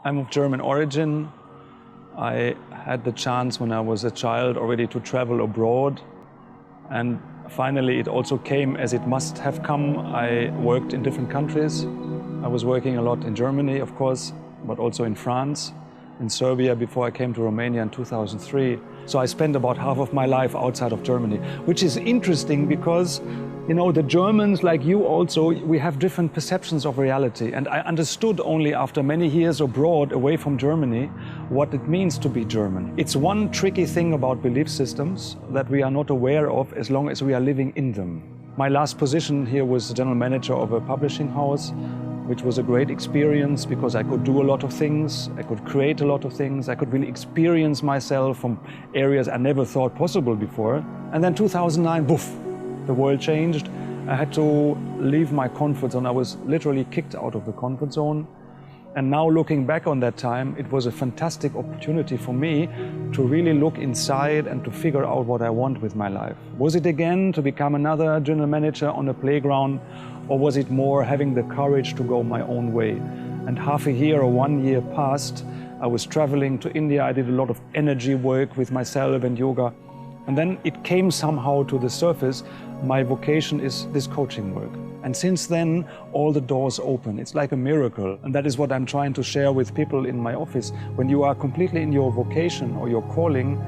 I'm of German origin. I had the chance when I was a child already to travel abroad. And finally, it also came as it must have come. I worked in different countries. I was working a lot in Germany, of course, but also in France, in Serbia before I came to Romania in 2003. So I spent about half of my life outside of Germany, which is interesting because, you know, the Germans, like you also, we have different perceptions of reality. And I understood only after many years abroad, away from Germany, what it means to be German. It's one tricky thing about belief systems that we are not aware of as long as we are living in them. My last position here was the general manager of a publishing house, which was a great experience because I could do a lot of things, I could create a lot of things, I could really experience myself from areas I never thought possible before. And then 2009, poof, the world changed. I had to leave my comfort zone. I was literally kicked out of the comfort zone. And now looking back on that time, it was a fantastic opportunity for me to really look inside and to figure out what I want with my life. Was it again to become another general manager on a playground, or was it more having the courage to go my own way? And half a year or 1 year passed. I was traveling to India. I did a lot of energy work with myself and yoga. And then it came somehow to the surface. My vocation is this coaching work. And since then, all the doors open. It's like a miracle. And that is what I'm trying to share with people in my office. When you are completely in your vocation or your calling,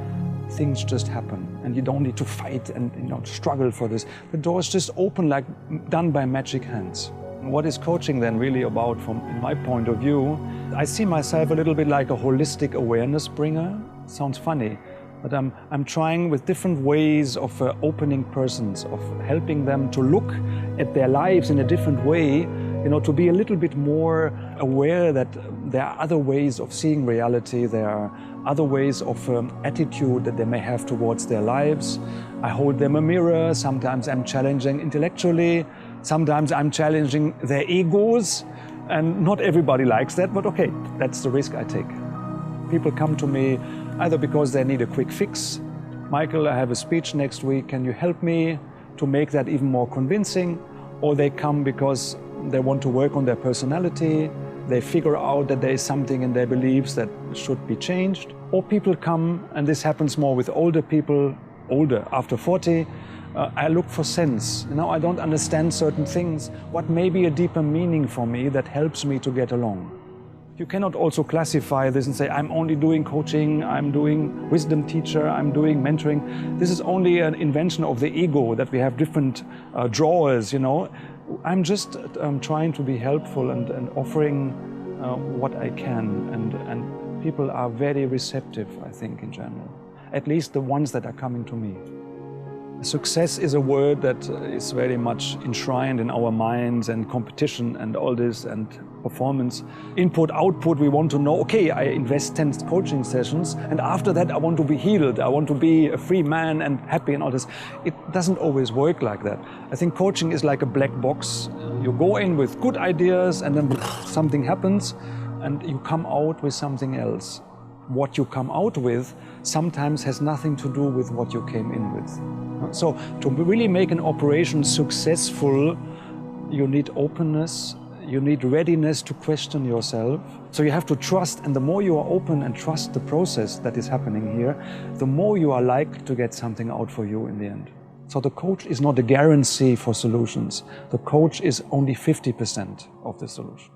things just happen. And you don't need to fight and struggle for this. The doors just open like done by magic hands. What is coaching then really about from in my point of view? I see myself a little bit like a holistic awareness bringer. Sounds funny. But I'm trying with different ways of opening persons, of helping them to look at their lives in a different way, to be a little bit more aware that there are other ways of seeing reality, there are other ways of attitude that they may have towards their lives. I hold them a mirror, sometimes I'm challenging intellectually, sometimes I'm challenging their egos, and not everybody likes that, but okay, that's the risk I take. People come to me either because they need a quick fix. Michael, I have a speech next week, can you help me to make that even more convincing? Or they come because they want to work on their personality, they figure out that there is something in their beliefs that should be changed. Or people come, and this happens more with older people, after 40, I look for sense. I don't understand certain things. What may be a deeper meaning for me that helps me to get along? You cannot also classify this and say, I'm only doing coaching, I'm doing wisdom teacher, I'm doing mentoring. This is only an invention of the ego that we have different drawers, I'm just trying to be helpful and offering what I can. And people are very receptive, I think, in general. At least the ones that are coming to me. Success is a word that is very much enshrined in our minds, and competition and all this, and performance. Input, output, we want to know, okay, I invest 10 coaching sessions, and after that I want to be healed, I want to be a free man and happy and all this. It doesn't always work like that. I think coaching is like a black box. You go in with good ideas and then something happens and you come out with something else. What you come out with sometimes has nothing to do with what you came in with. So to really make an operation successful, you need openness, you need readiness to question yourself. So you have to trust, and the more you are open and trust the process that is happening here, the more you are likely to get something out for you in the end. So the coach is not a guarantee for solutions. The coach is only 50% of the solution.